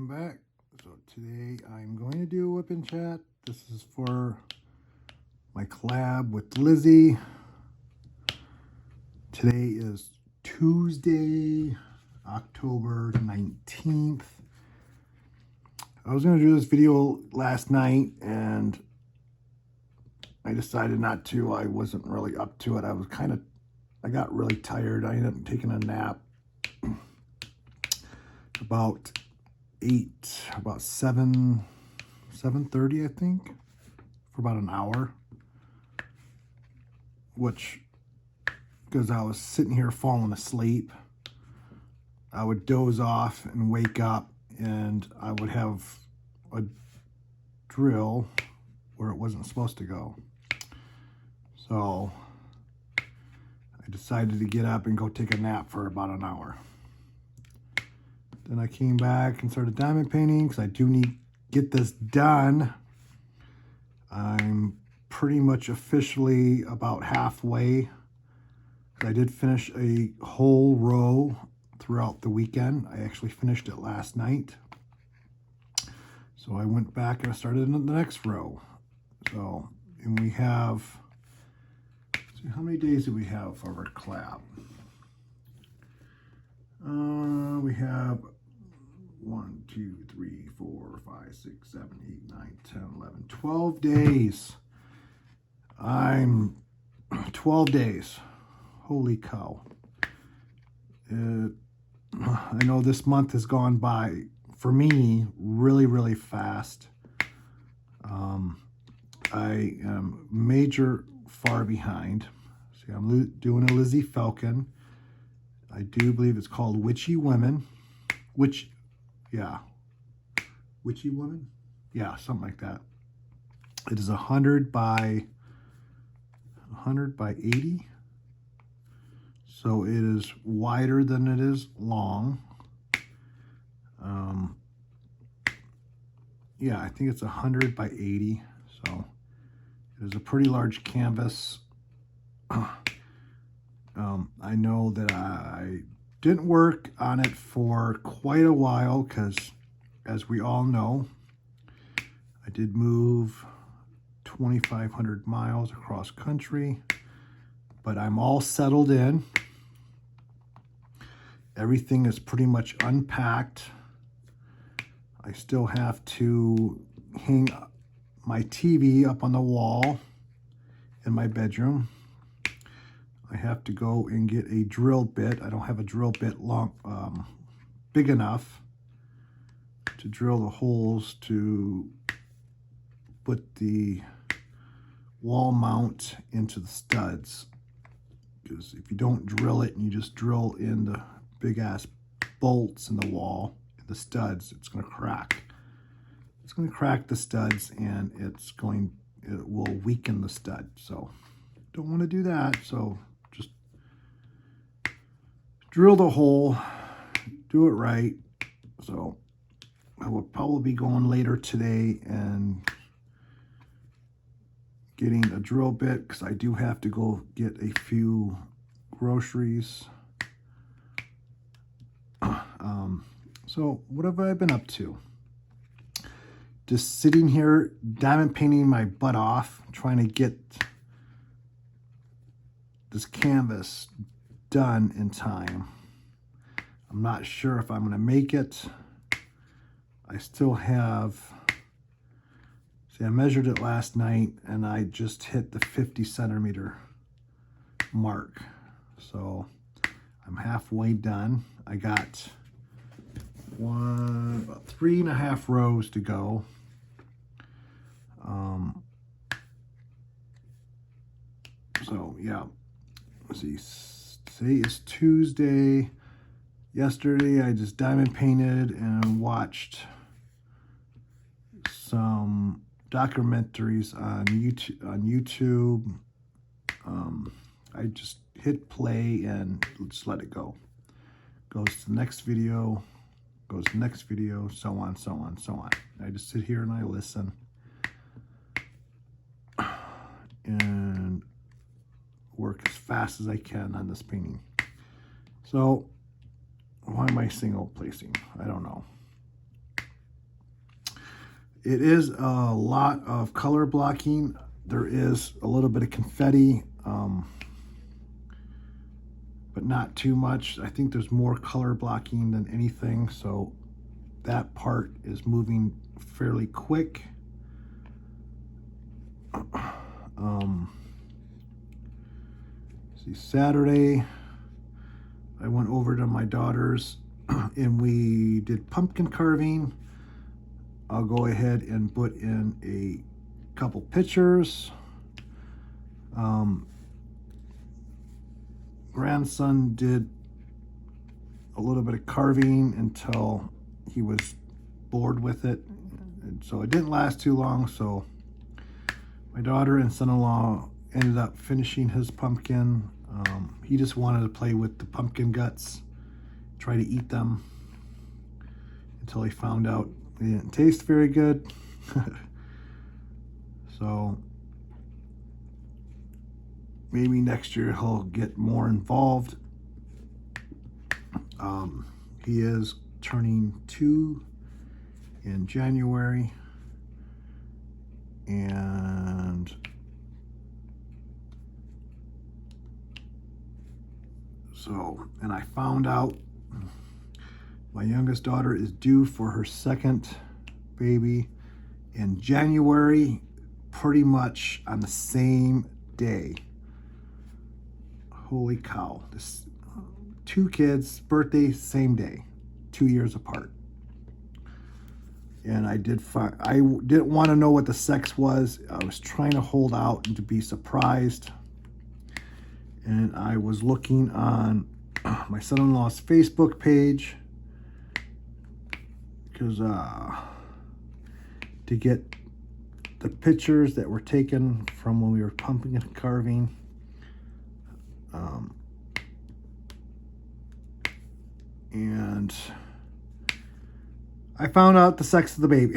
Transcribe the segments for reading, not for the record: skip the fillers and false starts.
welcome back. So today I'm going to do a whip and chat. This is for my collab with Lizzie. Today is Tuesday, October 19th. I was going to do this video last night and I decided not to. I wasn't really up to it. I got really tired. I ended up taking a nap about 7:30, I think, for about an hour, which, because I was sitting here falling asleep, I would doze off and wake up and I would have a drill where it wasn't supposed to go. So I decided to get up and go take a nap for about an hour. Then I came back and started diamond painting because I do need to get this done. I'm pretty much officially about halfway. I did finish a whole row throughout the weekend. I actually finished it last night. So I went back and I started the next row. So, and we have, see, how many days do we have for our collab? We have 1, 2, 3, 4, 5, 6, 7, 8, 9, 10, 11, 12 days. I'm 12 days. Holy cow. I know this month has gone by, for me, really, really fast. I am major far behind. See, I'm doing a Lizzie Falcon. I do believe it's called Witchy Women. Witchy Woman? Yeah, something like that. It is 100 by 80. So it is wider than it is long. Yeah, I think it's 100 by 80. So it is a pretty large canvas. I know that I didn't work on it for quite a while because, as we all know, I did move 2,500 miles across country, but I'm all settled in. Everything is pretty much unpacked. I still have to hang my TV up on the wall in my bedroom. I have to go and get a drill bit. I don't have a drill bit big enough to drill the holes to put the wall mount into the studs. Because if you don't drill it and you just drill in the big ass bolts in the wall, the studs, it's going to crack. It's going to crack the studs and it will weaken the stud. So don't want to do that. So just drill the hole, do it right. So I will probably be going later today and getting a drill bit because I do have to go get a few groceries. So what have I been up to? Just sitting here diamond painting my butt off, trying to get this canvas done in time. I'm not sure if I'm going to make it. I still have, see, I measured it last night and I just hit the 50 centimeter mark. So I'm halfway done. I got about 3.5 rows to go. So yeah, let's see, today is Tuesday. Yesterday I just diamond painted and watched some documentaries on YouTube. I just hit play and just let it go. Goes to the next video, goes to the next video, so on, so on, so on. I just sit here and I listen. And work as fast as I can on this painting. So why am I single placing? I don't know. It is a lot of color blocking. There is a little bit of confetti, but not too much. I think there's more color blocking than anything, so that part is moving fairly quick. See, Saturday, I went over to my daughter's and we did pumpkin carving. I'll go ahead and put in a couple pictures. Grandson did a little bit of carving until he was bored with it. And so it didn't last too long, so my daughter and son-in-law ended up finishing his pumpkin. He just wanted to play with the pumpkin guts, try to eat them, until he found out they didn't taste very good. So maybe next year he'll get more involved. He is turning 2 in January, and so, and I found out my youngest daughter is due for her second baby in January, pretty much on the same day. Holy cow. This 2 kids, birthday, same day, 2 years apart. And I didn't want to know what the sex was. I was trying to hold out and to be surprised. And I was looking on my son-in-law's Facebook page, because to get the pictures that were taken from when we were pumpkin carving. And I found out the sex of the baby.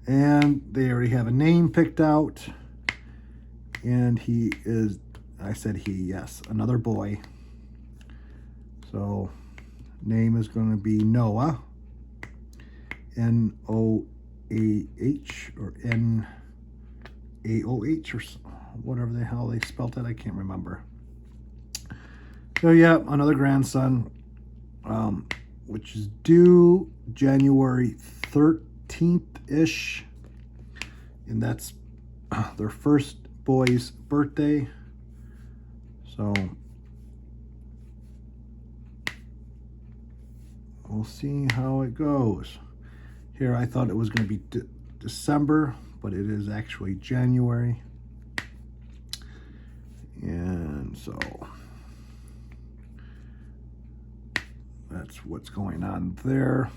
And they already have a name picked out. And he is, I said he, yes, another boy. So name is going to be Noah. N-O-A-H or N-A-O-H or whatever the hell they spelt it. I can't remember. So yeah, another grandson, which is due January 13th-ish. And that's their first boy's birthday. So we'll see how it goes. Here I thought it was going to be December, but it is actually January. And so that's what's going on there.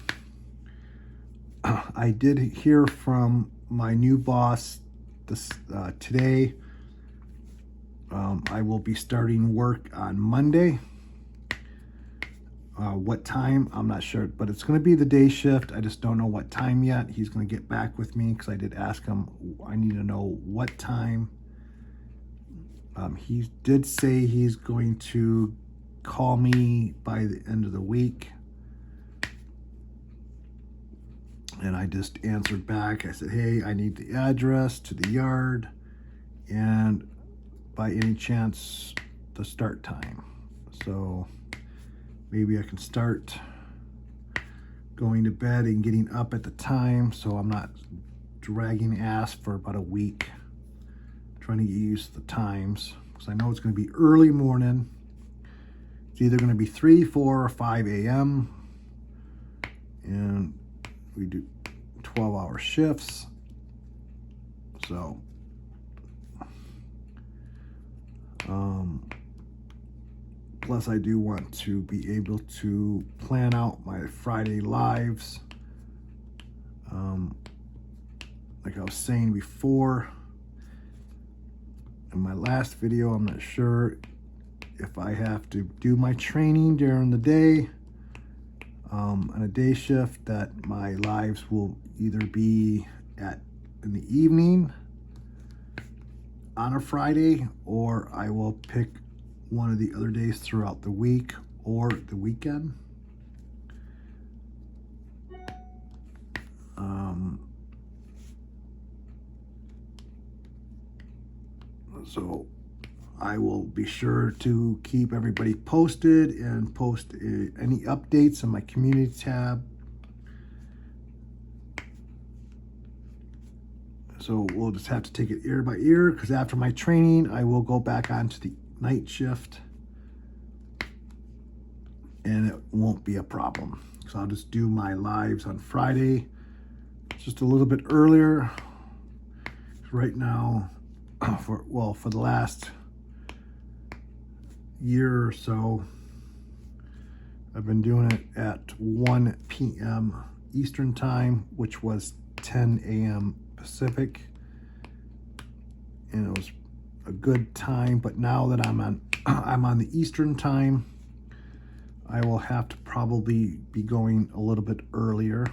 I did hear from my new boss today. I will be starting work on Monday. What time, I'm not sure, but it's going to be the day shift. I just don't know what time yet. He's going to get back with me because I did ask him. I need to know what time. He did say he's going to call me by the end of the week. And I just answered back. I said, hey, I need the address to the yard and by any chance the start time. So maybe I can start going to bed and getting up at the time so I'm not dragging ass for about a week trying to get used to the times, because I know it's going to be early morning. It's either going to be 3, 4, or 5 a.m. and we do 12-hour shifts. So plus I do want to be able to plan out my Friday lives. Like I was saying before in my last video, I'm not sure if I have to do my training during the day on a day shift, that my lives will either be in the evening on a Friday, or I will pick one of the other days throughout the week or the weekend. So I will be sure to keep everybody posted and post any updates on my community tab. So we'll just have to take it ear by ear, because after my training, I will go back onto the night shift and it won't be a problem. So I'll just do my lives on Friday just a little bit earlier. Right now, for the last year or so, I've been doing it at 1 p.m. Eastern time, which was 10 a.m. Pacific, and it was a good time. But now that I'm on the Eastern time, I will have to probably be going a little bit earlier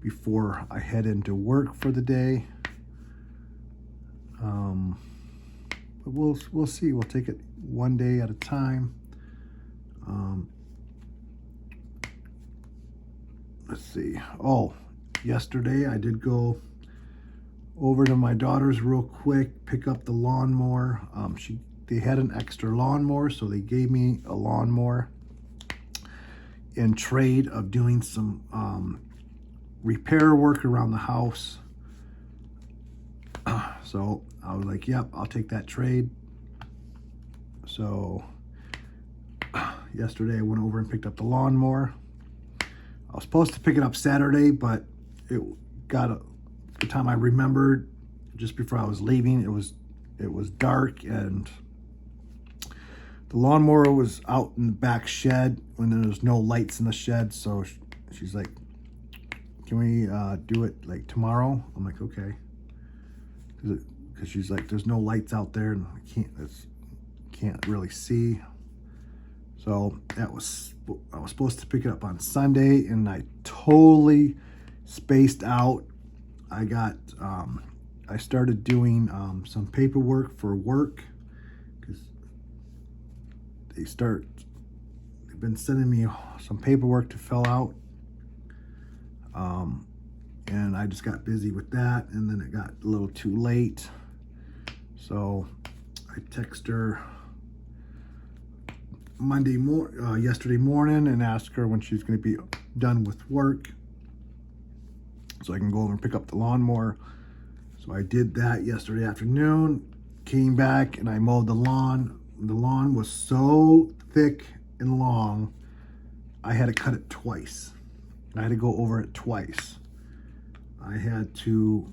before I head into work for the day. But we'll see. We'll take it one day at a time. Let's see. Oh, yesterday I did go over to my daughter's real quick, pick up the lawnmower. They had an extra lawnmower, so they gave me a lawnmower in trade of doing some repair work around the house. So I was like, yep, I'll take that trade. So yesterday I went over and picked up the lawnmower. I was supposed to pick it up Saturday, but it got the time I remembered, just before I was leaving, it was dark, and the lawnmower was out in the back shed when there was no lights in the shed. So she's like, can we do it like tomorrow? I'm like, okay. Because she's like, there's no lights out there and I can't really see. So I was supposed to pick it up on Sunday, and I totally spaced out. I started doing some paperwork for work, because they've been sending me some paperwork to fill out. And I just got busy with that, and then it got a little too late. So I texted her yesterday morning and asked her when she's going to be done with work, so I can go over and pick up the lawnmower. So I did that yesterday afternoon, came back, and I mowed the lawn. The lawn was so thick and long, I had to cut it twice. I had to go over it twice. I had to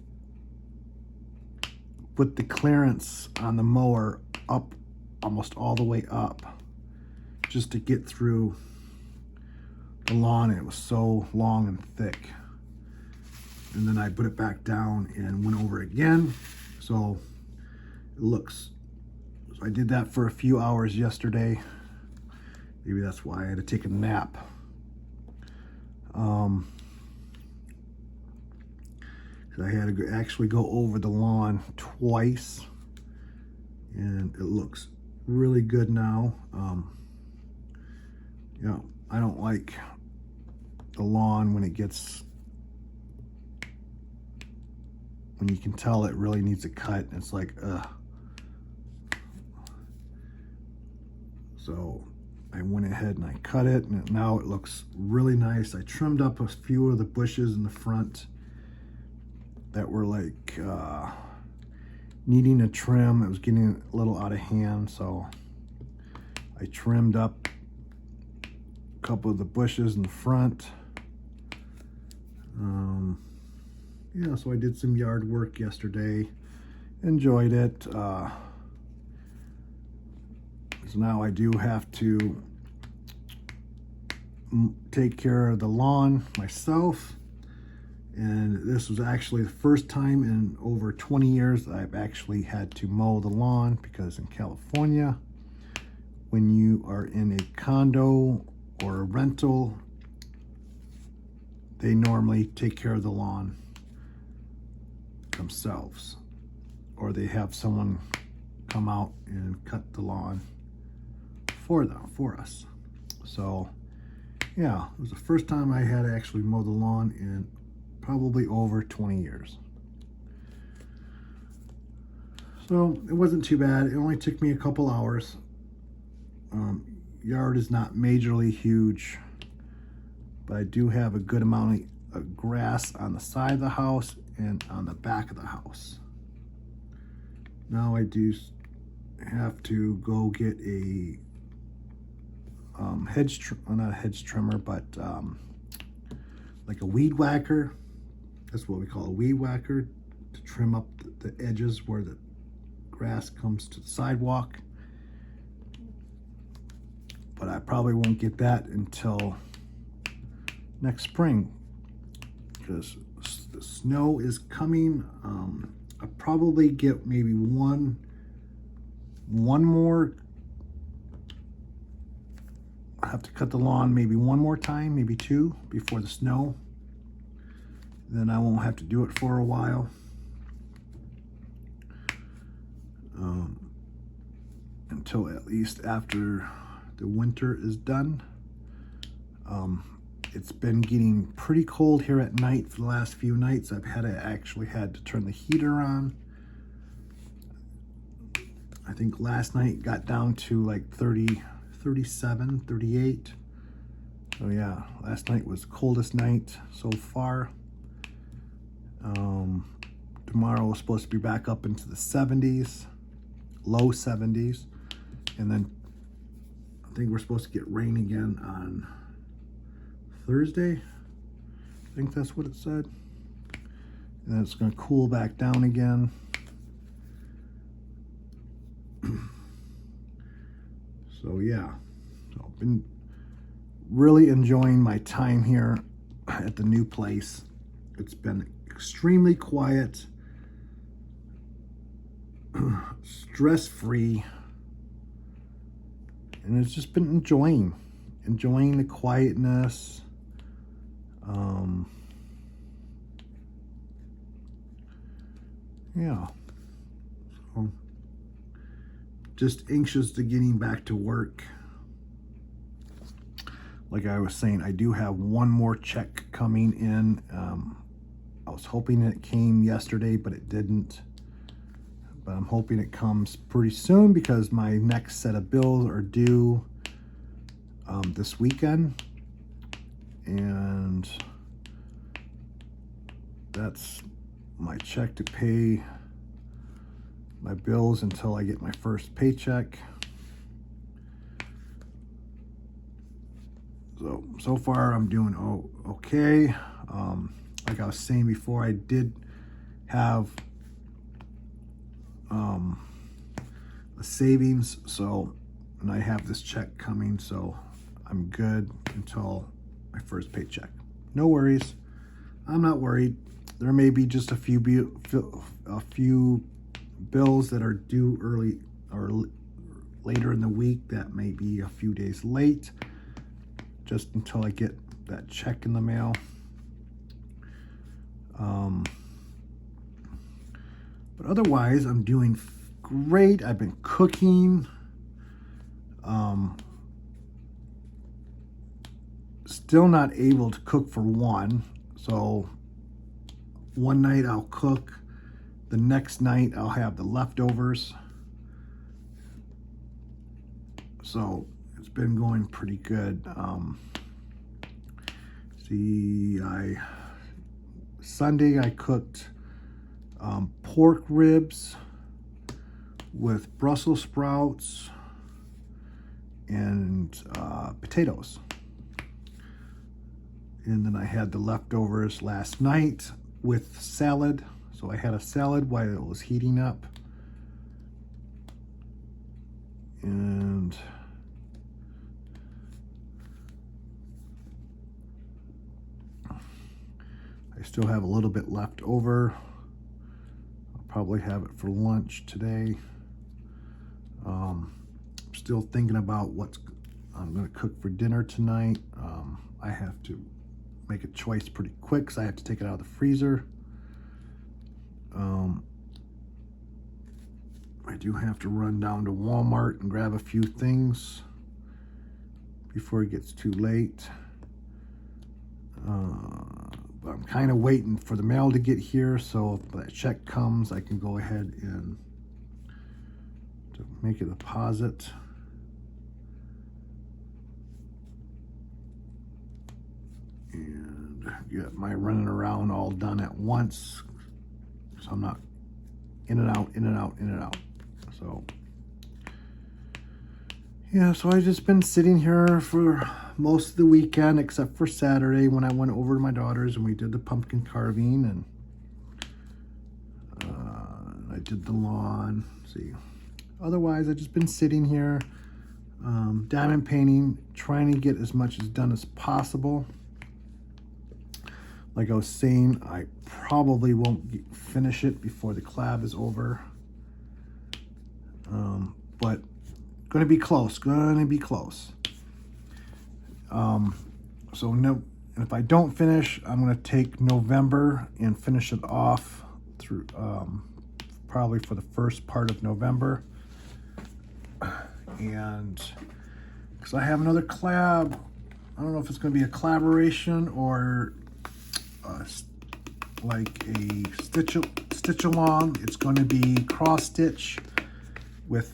put the clearance on the mower up, almost all the way up, just to get through the lawn. It was so long and thick. And then I put it back down and went over it again. So I did that for a few hours yesterday. Maybe that's why I had to take a nap. I had to actually go over the lawn twice, and it looks really good now. I don't like the lawn when you can tell it really needs a cut. It's like, ugh. So I went ahead and I cut it, and now it looks really nice. I trimmed up a few of the bushes in the front that were like needing a trim. It was getting a little out of hand, so I trimmed up a couple of the bushes in the front. Yeah, so I did some yard work yesterday. Enjoyed it. So now I do have to take care of the lawn myself. And this was actually the first time in over 20 years that I've actually had to mow the lawn, because in California, when you are in a condo or a rental, they normally take care of the lawn themselves, or they have someone come out and cut the lawn for us. So yeah, it was the first time I had to actually mow the lawn in probably over 20 years. So it wasn't too bad. It only took me a couple hours. Yard is not majorly huge, but I do have a good amount of grass on the side of the house and on the back of the house. Now I do have to go get a not a hedge trimmer, but like a weed whacker. That's what we call a weed whacker, to trim up the edges where the grass comes to the sidewalk. But I probably won't get that until next spring because the snow is coming. I'll probably get maybe one more. I have to cut the lawn maybe one more time, maybe two, before the snow. Then I won't have to do it for a while. Until at least after the winter is done. It's been getting pretty cold here at night for the last few nights. I've actually had to turn the heater on. I think last night got down to like 30, 37, 38. So yeah, last night was the coldest night so far. Tomorrow was supposed to be back up into the 70s, low 70s. And then I think we're supposed to get rain again on Thursday. I think that's what it said. And then it's going to cool back down again. So yeah, so I've been really enjoying my time here at the new place. It's been extremely quiet, stress-free, and it's just been enjoying the quietness. Yeah, so just anxious to getting back to work. Like I was saying, I do have one more check coming in. I was hoping it came yesterday, but it didn't. But I'm hoping it comes pretty soon because my next set of bills are due this weekend. And that's my check to pay my bills until I get my first paycheck. So far I'm doing okay. Like I was saying before, I did have a savings, and I have this check coming, so I'm good until my first paycheck. No worries. I'm not worried. There may be just a few bills that are due early or later in the week that may be a few days late, just until I get that check in the mail. But otherwise, I'm doing great. I've been cooking. Still not able to cook for one. So one night I'll cook. The next night I'll have the leftovers. So it's been going pretty good. Sunday I cooked pork ribs with Brussels sprouts and potatoes. And then I had the leftovers last night with salad. So I had a salad while it was heating up. And I still have a little bit left over. I'll probably have it for lunch today. I'm still thinking about what I'm going to cook for dinner tonight. I have to make a choice pretty quick because I have to take it out of the freezer. I do have to run down to Walmart and grab a few things before it gets too late. But I'm kind of waiting for the mail to get here, so if that check comes, I can go ahead and to make a deposit. And get my running around all done at once, so I'm not in and out, in and out, in and out. So yeah, so I've just been sitting here for most of the weekend, except for Saturday when I went over to my daughter's and we did the pumpkin carving, and I did the lawn. See, otherwise I've just been sitting here, diamond painting, trying to get as much as done as possible. Like I was saying, I probably won't finish it before the collab is over, but going to be close, so no, and if I don't finish, I'm going to take November and finish it off through probably for the first part of November. And because I have another collab, I don't know if it's going to be a collaboration or like a stitch along. It's going to be cross stitch with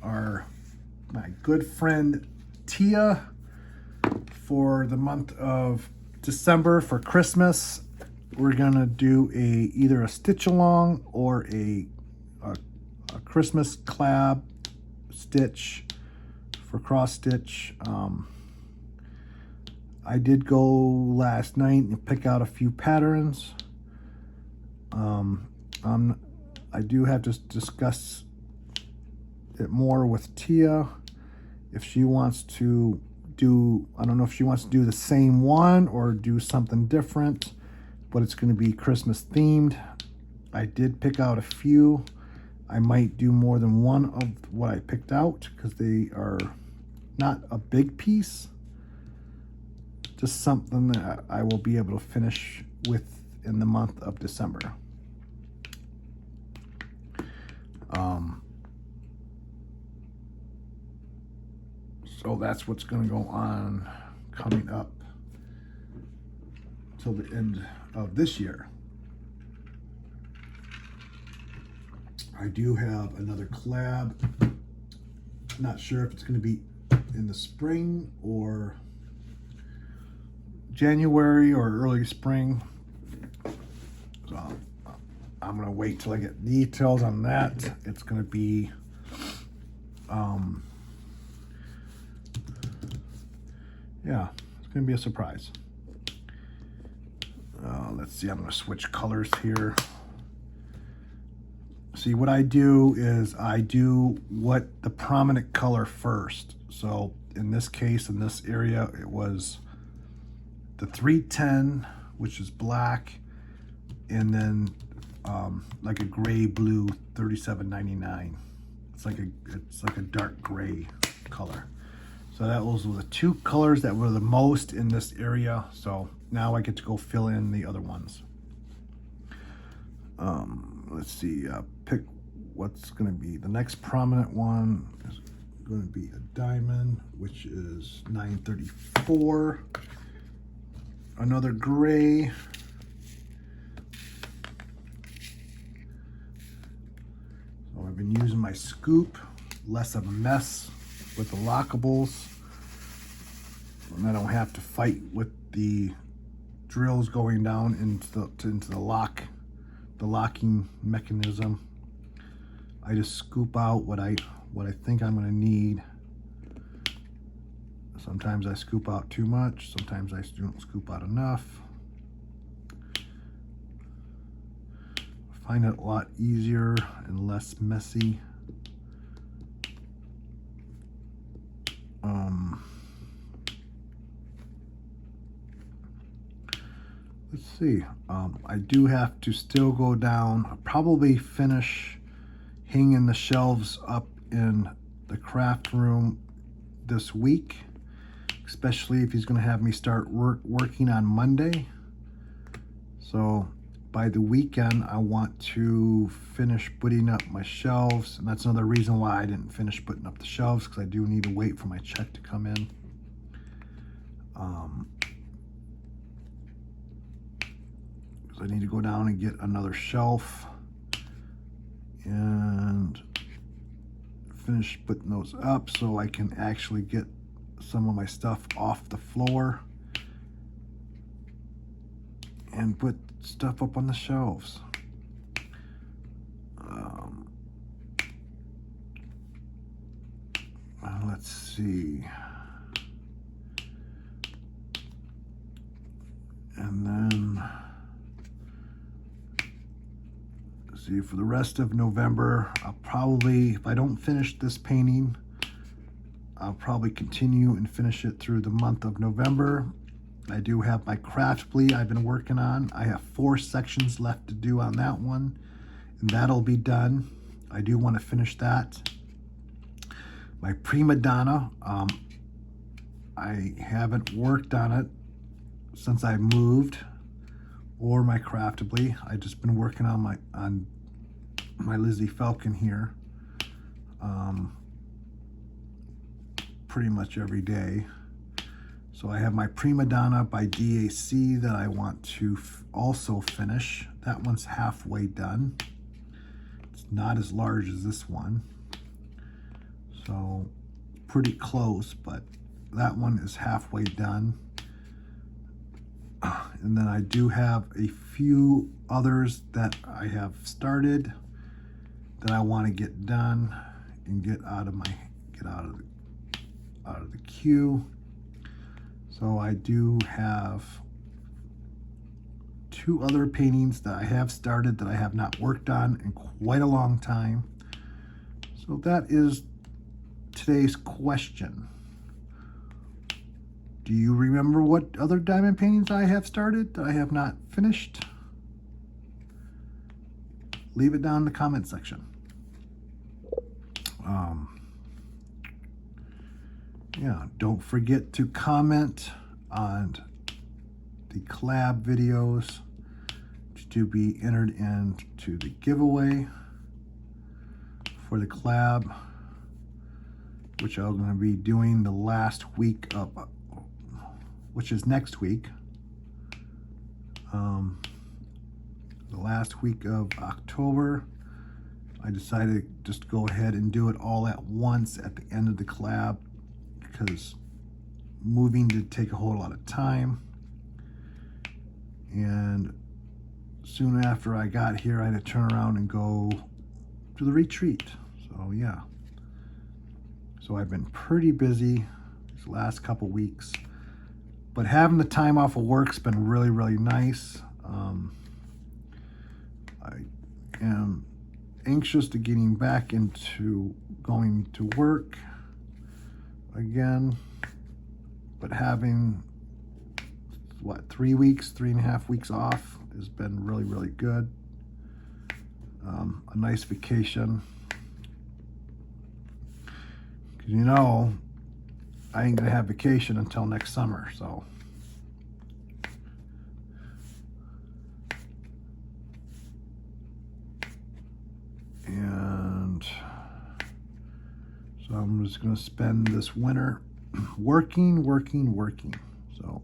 my good friend Tia for the month of December for Christmas. We're gonna do either a stitch along or a Christmas collab stitch for cross stitch. I did go last night and pick out a few patterns. I do have to discuss it more with Tia if she wants to do, I don't know if she wants to do the same one or do something different, but it's going to be Christmas themed. I did pick out a few. I might do more than one of what I picked out because they are not a big piece, just something that I will be able to finish with in the month of December. So that's what's going to go on coming up till the end of this year. I do have another collab. Not sure if it's going to be in the spring or January or early spring. So I'm going to wait till I get details on that. It's going to be yeah, it's going to be a surprise. Let's see, I'm going to switch colors here. See, what I do is I do what the prominent color first. So in this case, in this area, it was the 310, which is black, and then like a gray blue 37.99. It's like a dark gray color. So those were the two colors that were the most in this area. So now I get to go fill in the other ones. Let's see, pick what's going to be the next prominent one. Is going to be a diamond, which is 934. Another gray. So I've been using my scoop, less of a mess with the lockables, and I don't have to fight with the drills going down into the locking mechanism. I just scoop out what I think I'm going to need. Sometimes I scoop out too much, sometimes I don't scoop out enough. I find it a lot easier and less messy. Let's see, I do have to still go down. I'll probably finish hanging the shelves up in the craft room this week, especially if he's going to have me start working on Monday. So by the weekend, I want to finish putting up my shelves, and that's another reason why I didn't finish putting up the shelves, because I do need to wait for my check to come in. So I need to go down and get another shelf and finish putting those up so I can actually get some of my stuff off the floor and put stuff up on the shelves. Let's see. And then, see, for the rest of November, I'll probably, if I don't finish this painting, I'll probably continue and finish it through the month of November. I do have my Craftly I've been working on. I have 4 sections left to do on that one, and that'll be done. I do want to finish that. My Prima Donna, I haven't worked on it since I moved, or my Craftly. I've just been working on my Lizzie Falcon here pretty much every day. So I have my Prima Donna by DAC that I want to also finish. That one's halfway done. It's not as large as this one, so pretty close, but that one is halfway done. And then I do have a few others that I have started that I want to get done and get out of the queue. So I do have 2 other paintings that I have started that I have not worked on in quite a long time. So that is today's question. Do you remember what other diamond paintings I have started that I have not finished? Leave it down in the comment section. Yeah, don't forget to comment on the collab videos to be entered into the giveaway for the collab, which I'm going to be doing the last week of, which is next week, the last week of October. I decided to just go ahead and do it all at once at the end of the collab, because moving did take a whole lot of time, and soon after I got here I had to turn around and go to the retreat. So yeah, so I've been pretty busy these last couple weeks, but having the time off of work's been really, really nice. I am anxious to getting back into going to work again, but having, what, 3.5 weeks off has been really, really good. A nice vacation. 'Cause you know, I ain't gonna have vacation until next summer, so. And so I'm just gonna spend this winter working. So.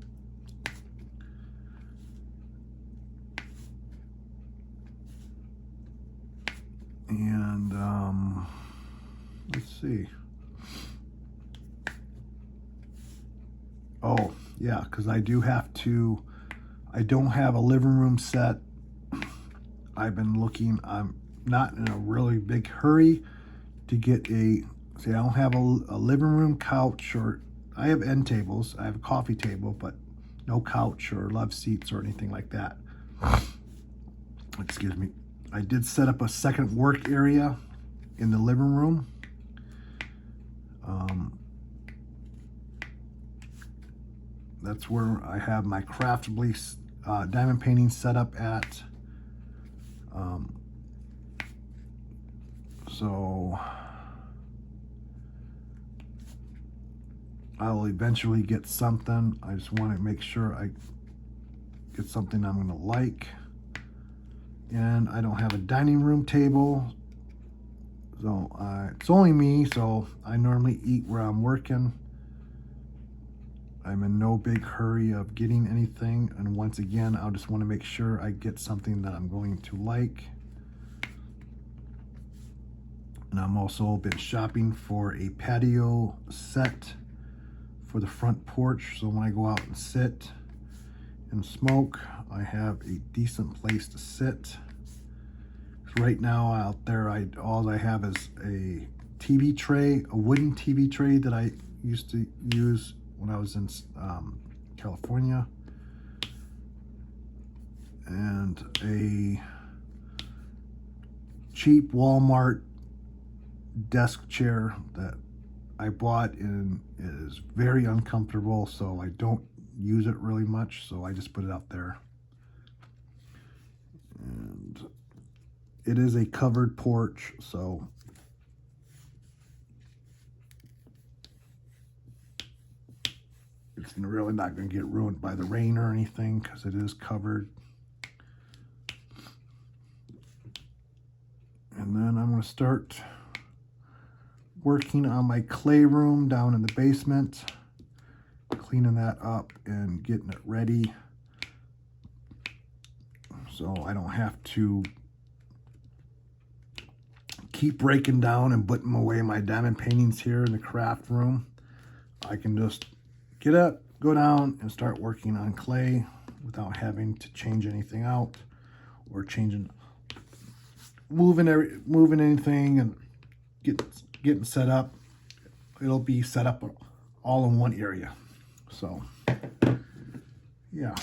And let's see. Oh yeah, because I do have to, I don't have a living room set. I've been looking, I'm not in a really big hurry to get a, see, I don't have a living room couch, or I have end tables, I have a coffee table, but no couch or love seats or anything like that. Excuse me. I did set up a second work area in the living room. That's where I have my Craftly diamond painting set up at. So I'll eventually get something. I just want to make sure I get something I'm going to like. And I don't have a dining room table, so it's only me, so I normally eat where I'm working. I'm in no big hurry of getting anything, and once again, I'll just want to make sure I get something that I'm going to like. And I'm also been shopping for a patio set for the front porch, so when I go out and sit and smoke, I have a decent place to sit. Right now out there, all I have is a TV tray, a wooden TV tray that I used to use when I was in California, and a cheap Walmart desk chair that I bought, and it is very uncomfortable, so I don't use it really much, so I just put it out there. And it is a covered porch, so it's really not going to get ruined by the rain or anything because it is covered. And then I'm going to start working on my clay room down in the basement, cleaning that up and getting it ready so I don't have to keep breaking down and putting away my diamond paintings here in the craft room. I can just get up, go down, and start working on clay without having to change anything out or moving anything and getting set up. It'll be set up all in one area. So yeah,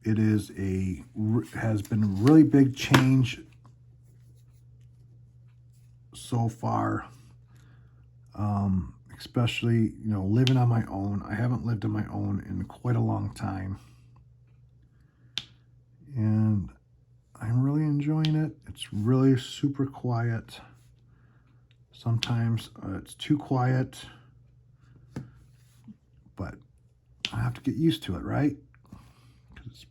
it has been a really big change so far, especially living on my own. I haven't lived on my own in quite a long time, and I'm really enjoying it. It's really super quiet. Sometimes it's too quiet, but I have to get used to it, right? 'Cause,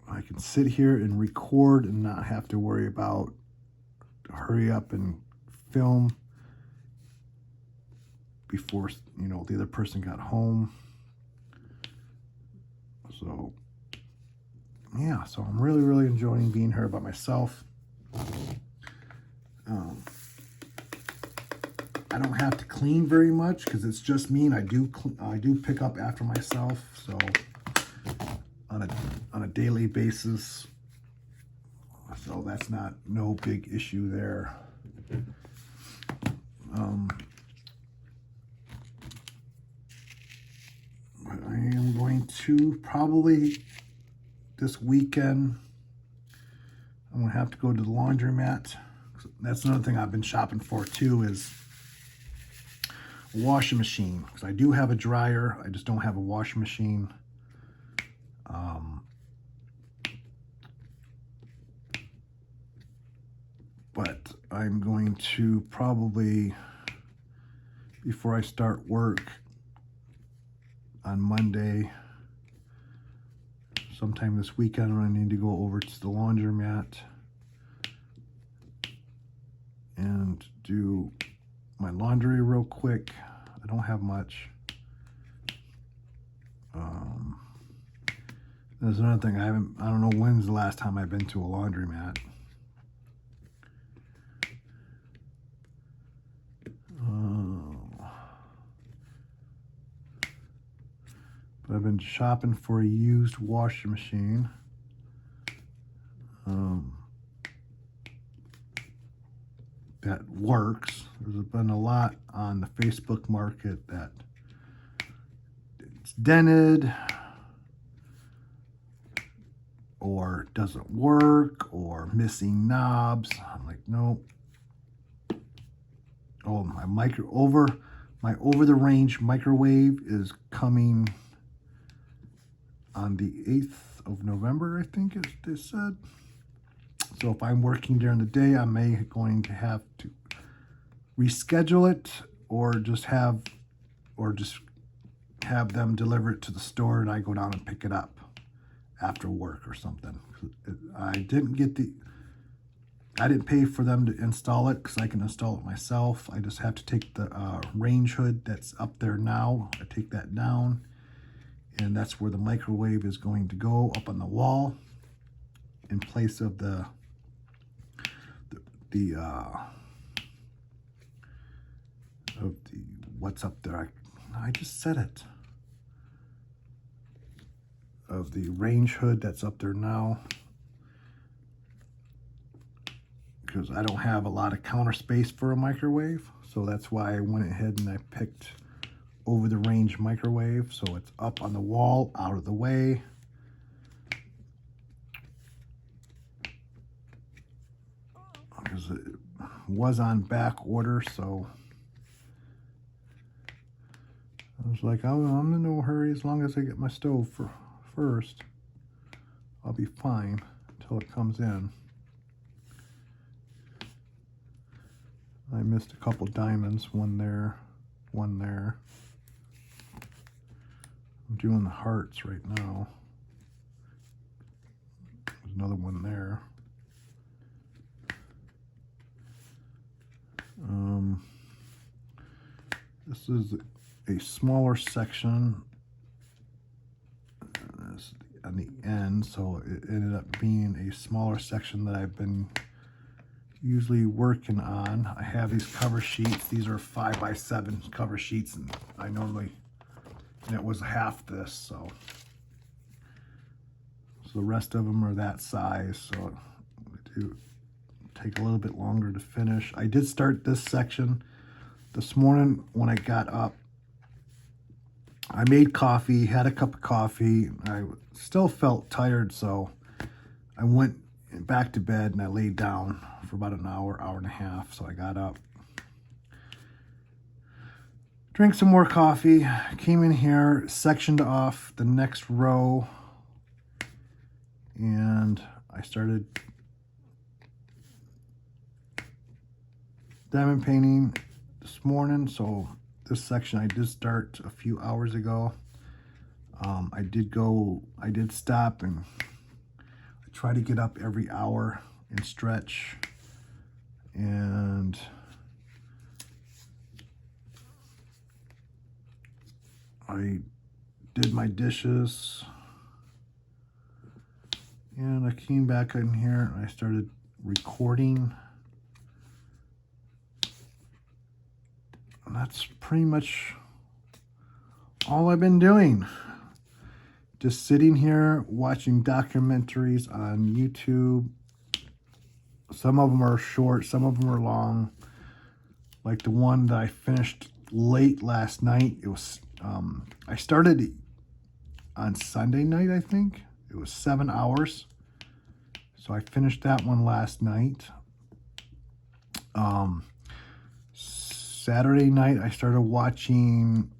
I can sit here and record and not have to worry about hurry up and film before the other person got home. So yeah, so I'm really enjoying being here by myself. I don't have to clean very much because it's just me, and I do pick up after myself, so on a daily basis. So that's no big issue there. But I am going to probably this weekend, I'm going to have to go to the laundromat. That's another thing I've been shopping for too, is a washing machine. Because I do have a dryer, I just don't have a washing machine. But I'm going to probably, before I start work on Monday, sometime this weekend, I need to go over to the laundromat and do my laundry real quick. I don't have much. There's another thing, I don't know when's the last time I've been to a laundromat. But I've been shopping for a used washing machine. That works. There's been a lot on the Facebook market that it's dented or doesn't work or missing knobs. I'm like, nope. Oh, my over-the-range microwave is coming on the 8th of November, I think they said. So if I'm working during the day, I may going to have to reschedule it, or just have them deliver it to the store and I go down and pick it up after work or something. I didn't pay for them to install it because I can install it myself. I just have to take the range hood that's up there now. I take that down And that's where the microwave is going to go, up on the wall, in place of the what's up there. I just said it. Of the range hood that's up there now, because I don't have a lot of counter space for a microwave, so that's why I went ahead and I picked over the range microwave, so it's up on the wall, out of the way. Because it was on back order, so I was like, oh, I'm in no hurry. As long as I get my stove first, I'll be fine until it comes in. I missed a couple diamonds, one there, one there. I'm doing the hearts right now. There's another one there. This is a smaller section on the end, so it ended up being a smaller section that I've been usually working on. I have these cover sheets. These are 5x7 cover sheets, and and it was half this, so the rest of them are that size, so they do take a little bit longer to finish. I did start this section this morning when I got up. I made coffee, had a cup of coffee. I still felt tired, so I went back to bed and I laid down for about an hour, hour and a half. So I got up, drank some more coffee, came in here, sectioned off the next row, and I started diamond painting this morning. So this section I did start a few hours ago. I did stop, and I try to get up every hour and stretch, and I did my dishes, and I came back in here and I started recording. And that's pretty much all I've been doing. Just sitting here watching documentaries on YouTube. Some of them are short, some of them are long. Like the one that I finished late last night. It was I started on Sunday night, I think. It was 7 hours. So I finished that one last night. Saturday night, I started watching,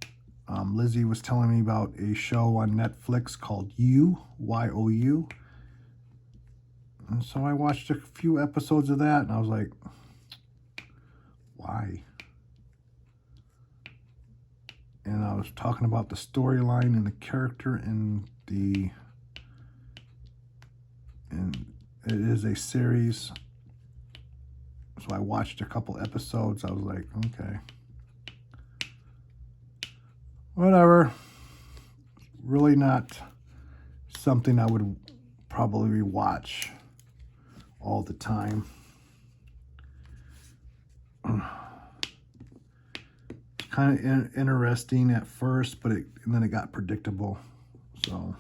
Lizzie was telling me about a show on Netflix called You, Y-O-U. And so I watched a few episodes of that, and I was like, why? And I was talking about the storyline and the character and it is a series. So I watched a couple episodes. I was like, okay, whatever. Really not something I would probably watch all the time. Kind of interesting at first, but and then it got predictable. So,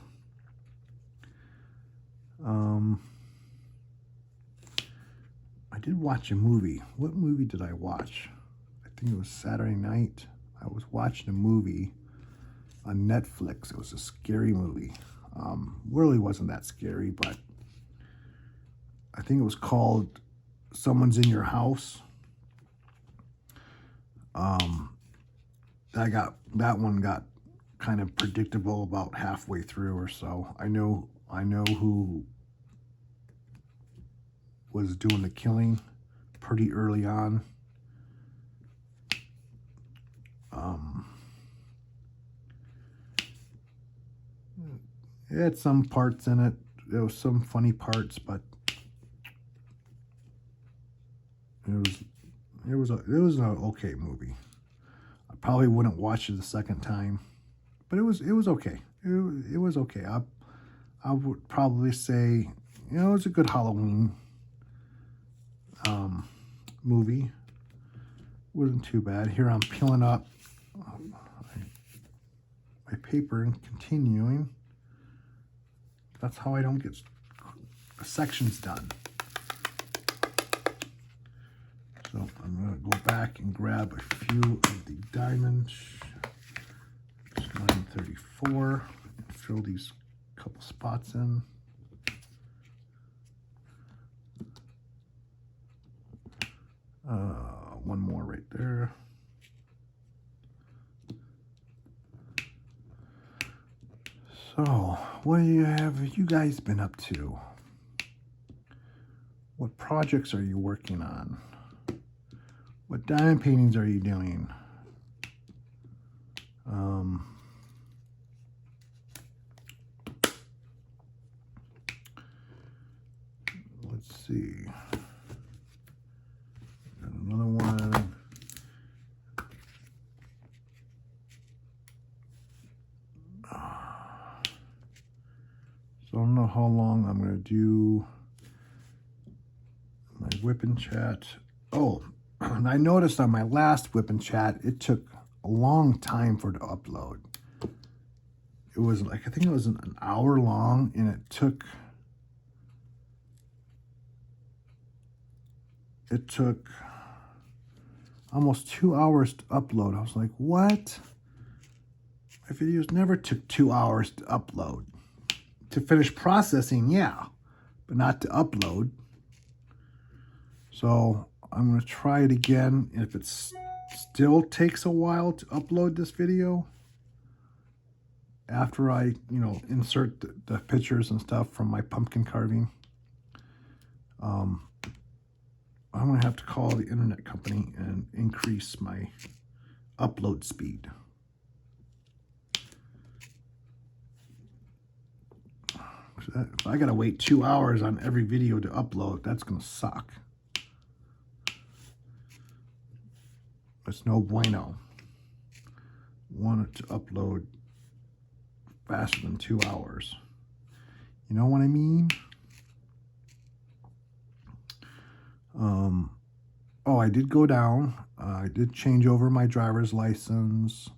I did watch a movie. What movie did I watch? I think it was Saturday night. I was watching a movie on Netflix. It was a scary movie. Really wasn't that scary, but I think it was called Someone's in Your House. That one got kind of predictable about halfway through or so. I know who was doing the killing pretty early on. It had some parts in it. There was some funny parts, but it was an okay movie. I probably wouldn't watch it the second time, but it was okay. it was okay. I would probably say, you know, it was a good Halloween movie. Wasn't too bad. Here I'm peeling up my paper and continuing. That's how I don't get sections done. So I'm going to go back and grab a few of the diamonds. 934. And fill these couple spots in. One more right there. So, what have you guys been up to? What projects are you working on? What diamond paintings are you doing? Let's see. Got another one. So I don't know how long I'm going to do my whip and chat. Oh, and I noticed on my last whip and chat, it took a long time for it to upload. It was like, I think it was an hour long, and it took almost 2 hours to upload. I was like, what? My videos never took 2 hours to upload. To finish processing, yeah, but not to upload. So I'm going to try it again. If it still takes a while to upload this video, after I, you know, insert the pictures and stuff from my pumpkin carving, I'm going to have to call the internet company and increase my upload speed. If I got to wait 2 hours on every video to upload, that's going to suck. It's no bueno. Want it to upload faster than 2 hours. You know what I mean? Oh, I did go down. I did change over my driver's license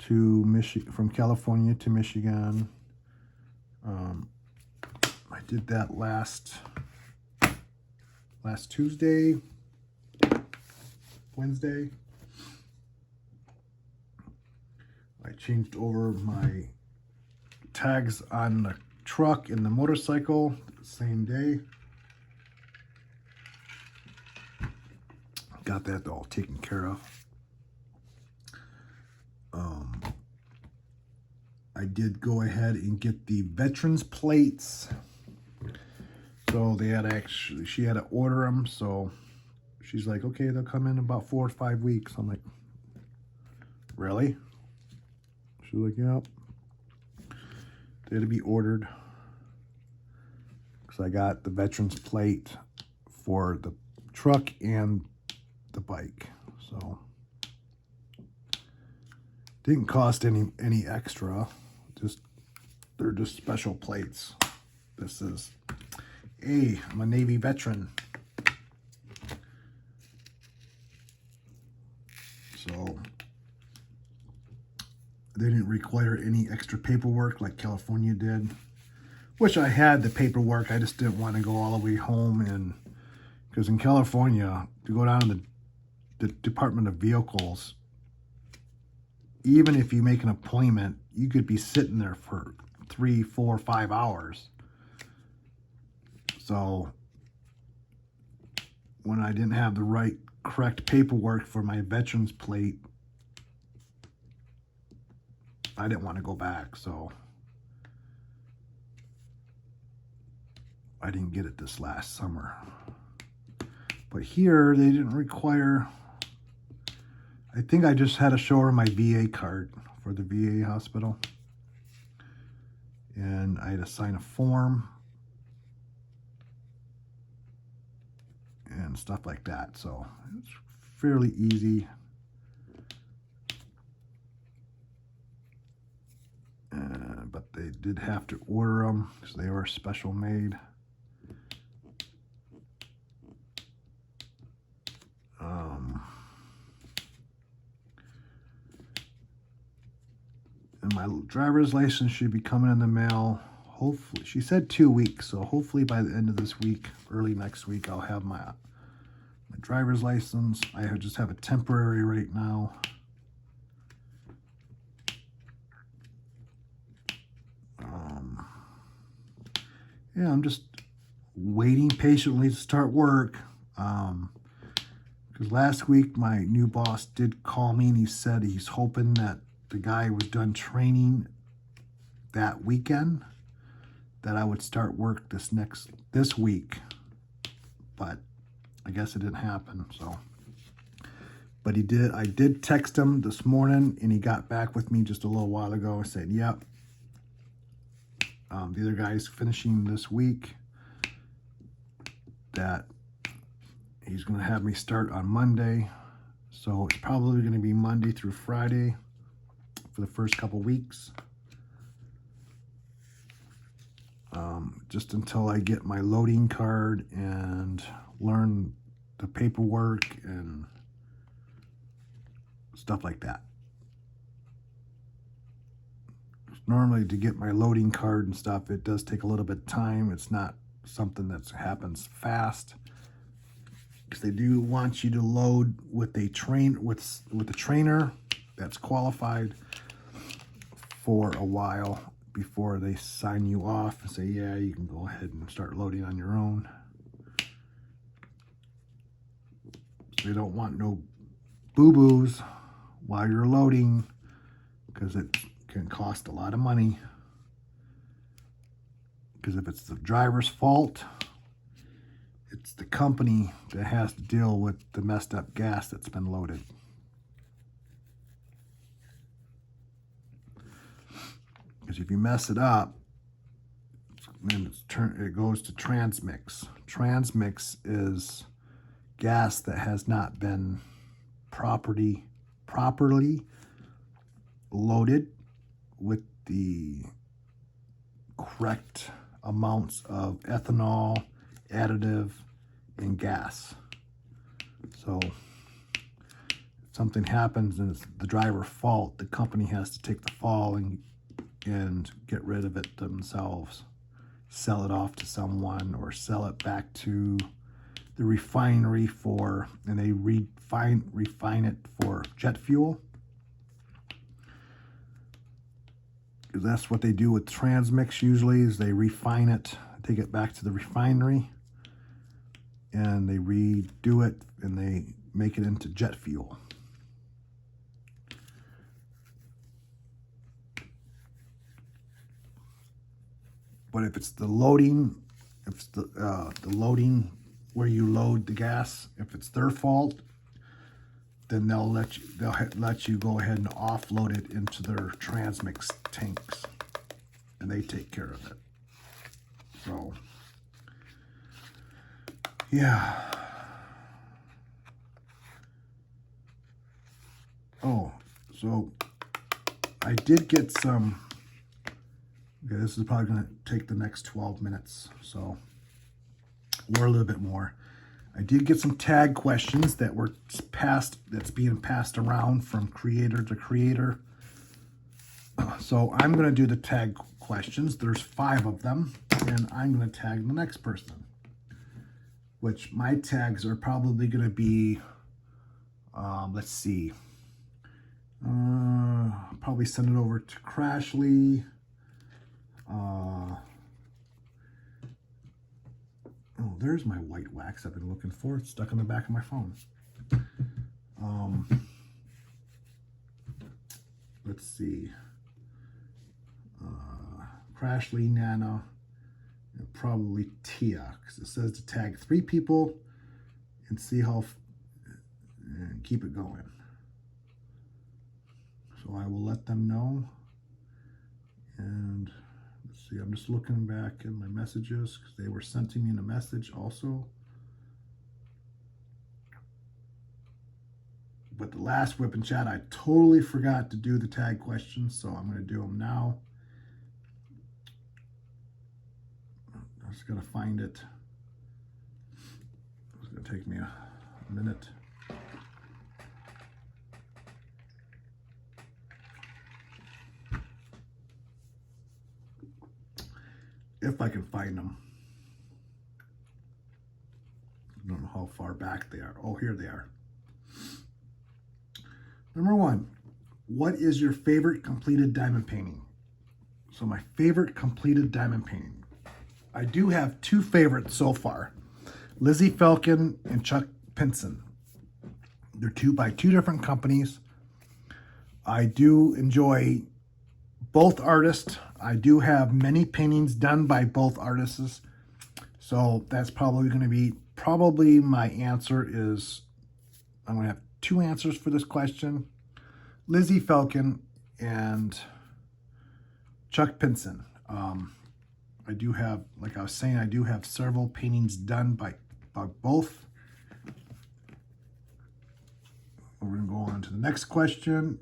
to from California to Michigan. I did that last Tuesday, Wednesday. I changed over my tags on the truck and the motorcycle the same day. Got that all taken care of. I did go ahead and get the veterans plates. So they had she had to order them. So she's like, okay, they'll come in about 4 or 5 weeks. I'm like, really? She's like, yep. They had to be ordered. Because I got the veterans plate for the truck and the bike. So didn't cost any extra. They're just special plates. This is, hey, I'm a Navy veteran. So they didn't require any extra paperwork like California did. Which I had the paperwork, I just didn't want to go all the way home, and because in California, to go down to the Department of Vehicles, even if you make an appointment, you could be sitting there for 3, 4, 5 hours. So when I didn't have the correct paperwork for my veterans plate, I didn't want to go back, so I didn't get it this last summer. But here, they didn't require, I think I just had to show her my VA card for the VA hospital. And I had to sign a form and stuff like that. So it's fairly easy. And did have to order them because they were special made. And my driver's license should be coming in the mail. Hopefully, she said 2 weeks, so hopefully by the end of this week, early next week, I'll have my driver's license. I just have a temporary right now. Yeah, I'm just waiting patiently to start work. Because last week my new boss did call me and he said he's hoping that the guy was done training that weekend, that I would start work this week. But I guess it didn't happen, so. But I did text him this morning and he got back with me just a little while ago and said, yep. The other guy's finishing this week, that he's going to have me start on Monday. So it's probably going to be Monday through Friday for the first couple weeks. Just until I get my loading card and learn the paperwork and stuff like that. Normally to get my loading card and stuff, it does take a little bit of time. It's not something that happens fast, because they do want you to load with a trainer that's qualified for a while before they sign you off and say, yeah, you can go ahead and start loading on your own. So they don't want no boo-boos while you're loading, because it can cost a lot of money. Because if it's the driver's fault, it's the company that has to deal with the messed up gas that's been loaded. Because if you mess it up, then it goes to transmix. Transmix is gas that has not been properly loaded with the correct amounts of ethanol, additive, and gas. So if something happens and it's the driver's fault, the company has to take the fall and get rid of it themselves. Sell it off to someone or sell it back to the refinery and they refine it for jet fuel. Because that's what they do with transmix usually, is they refine it, take it back to the refinery, and they redo it and they make it into jet fuel. But if it's the loading, if it's the loading where you load the gas, if it's their fault, then they'll let you go ahead and offload it into their transmix tanks, and they take care of it. So, yeah. Oh, so I did get some. Okay, this is probably going to take the next 12 minutes, so, or a little bit more. I did get some tag questions that's being passed around from creator to creator. So I'm going to do the tag questions. There's 5 of them, and I'm going to tag the next person, which my tags are probably going to be, let's see, probably send it over to Crashly. Oh, there's my white wax I've been looking for. It's stuck on the back of my phone. Let's see. Crashly, Nana, and probably Tia, because it says to tag 3 people and see how, and keep it going. So I will let them know. And let's see, I'm just looking back in my messages because they were sending me a message also. But the last whip and chat, I totally forgot to do the tag questions, so I'm going to do them now. Just gotta find it. It's gonna take me a minute. If I can find them. I don't know how far back they are. Oh, here they are. Number 1, what is your favorite completed diamond painting? So my favorite completed diamond painting. I do have 2 favorites so far. Lizzie Falcon and Chuck Pinson. They're by 2 different companies. I do enjoy both artists. I do have many paintings done by both artists. So that's probably going to be, my answer is, I'm going to have 2 answers for this question. Lizzie Falcon and Chuck Pinson. I do have, like I was saying, I do have several paintings done by both. We're going to go on to the next question.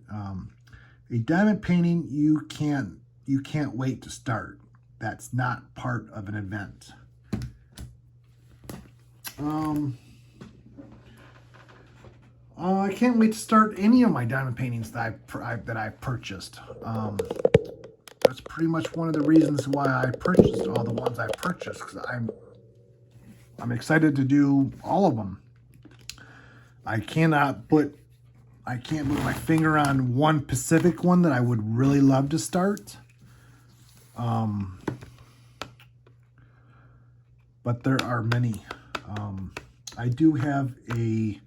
A diamond painting you can't wait to start. That's not part of an event. I can't wait to start any of my diamond paintings that I've purchased. That's pretty much one of the reasons why I purchased all the ones I purchased, because I'm excited to do all of them. I can't put my finger on one specific one that I would really love to start. But there are many. I do have a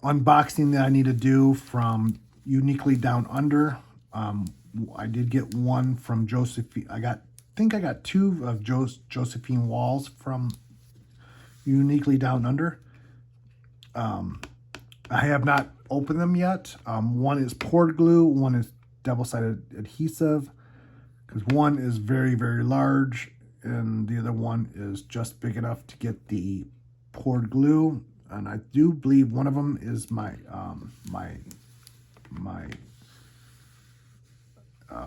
unboxing that I need to do from Uniquely Down Under. I did get one from Josephine. I think I got 2 of Josephine Walls from Uniquely Down Under. I have not opened them yet. One is poured glue, one is double-sided adhesive, because one is very, very large, and the other one is just big enough to get the poured glue. And I do believe one of them is my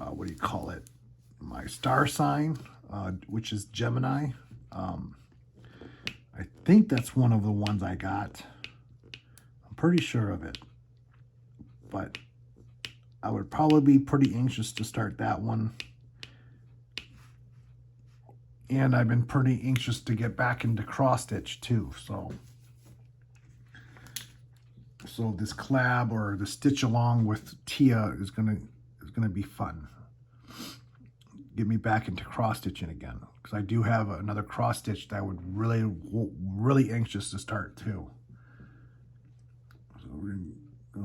what do you call it? My star sign, which is Gemini. I think that's one of the ones I got. I'm pretty sure of it. But I would probably be pretty anxious to start that one. And I've been pretty anxious to get back into cross stitch too. So this collab or the stitch along with Tia is gonna be fun. Get me back into cross stitching again, because I do have another cross stitch that I would really anxious to start too. So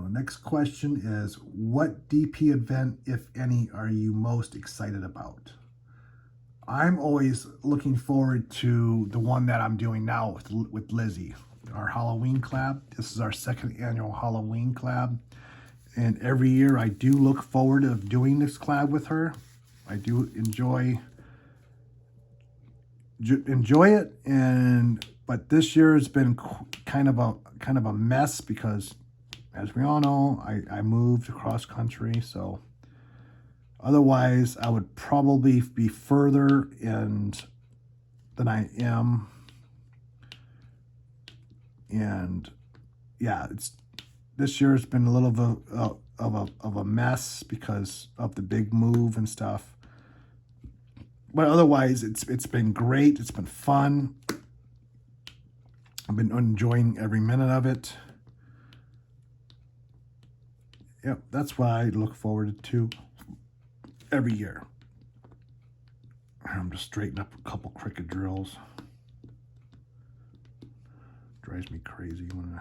next question is, what DP event, if any, are you most excited about? I'm always looking forward to the one that I'm doing now with Lizzie, our Halloween collab. This is our 2nd annual Halloween collab, and every year I do look forward to doing this collab with her. I do enjoy it, but this year has been kind of a mess because, as we all know, I moved across country, so otherwise I would probably be further than I am. And yeah, this year has been a little of a mess because of the big move and stuff. But otherwise, it's been great. It's been fun. I've been enjoying every minute of it. Yep, that's what I look forward to every year. I'm just straightening up a couple cricket drills. Drives me crazy when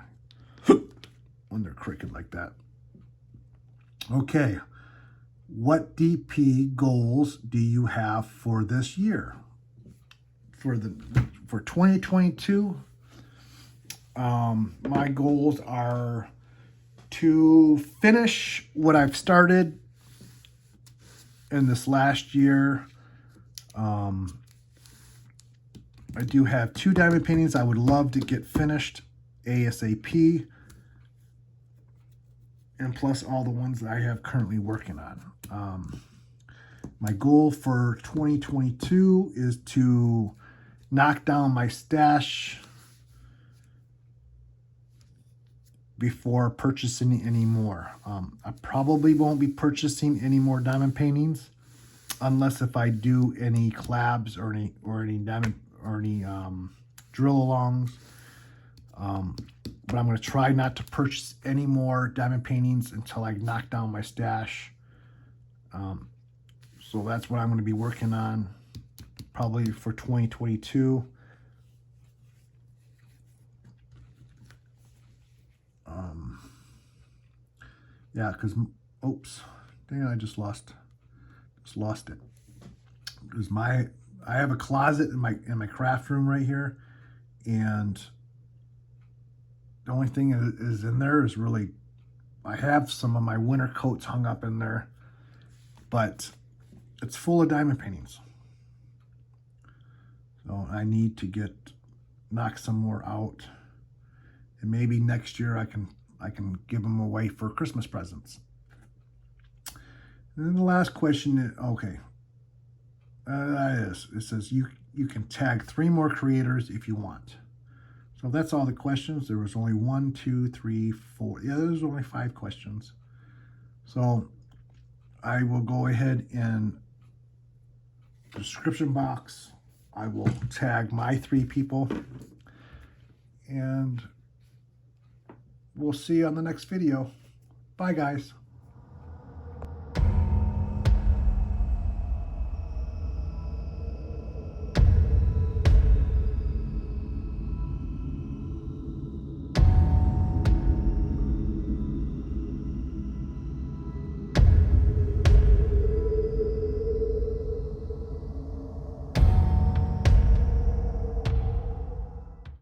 they're cricket like that. Okay. What DP goals do you have for this year? For 2022, my goals are to finish what I've started in this last year. I do have 2 diamond paintings I would love to get finished ASAP, and plus all the ones that I have currently working on. My goal for 2022 is to knock down my stash before purchasing any more. I probably won't be purchasing any more diamond paintings unless if I do any collabs or any diamond or any drill alongs. But I'm going to try not to purchase any more diamond paintings until I knock down my stash. So that's what I'm going to be working on probably for 2022. Yeah, because, oops, dang, I just lost it. Because I have a closet in my craft room right here, and the only thing is in there is really, I have some of my winter coats hung up in there, but it's full of diamond paintings. So I need to knock some more out, and maybe next year I can give them away for Christmas presents. And then the last question is, okay, it says you can tag 3 more creators if you want. So that's all the questions. There was only 1, 2, 3, 4. Yeah, there's only 5 questions. So I will go ahead and the description box, I will tag my 3 people, and we'll see you on the next video. Bye, guys.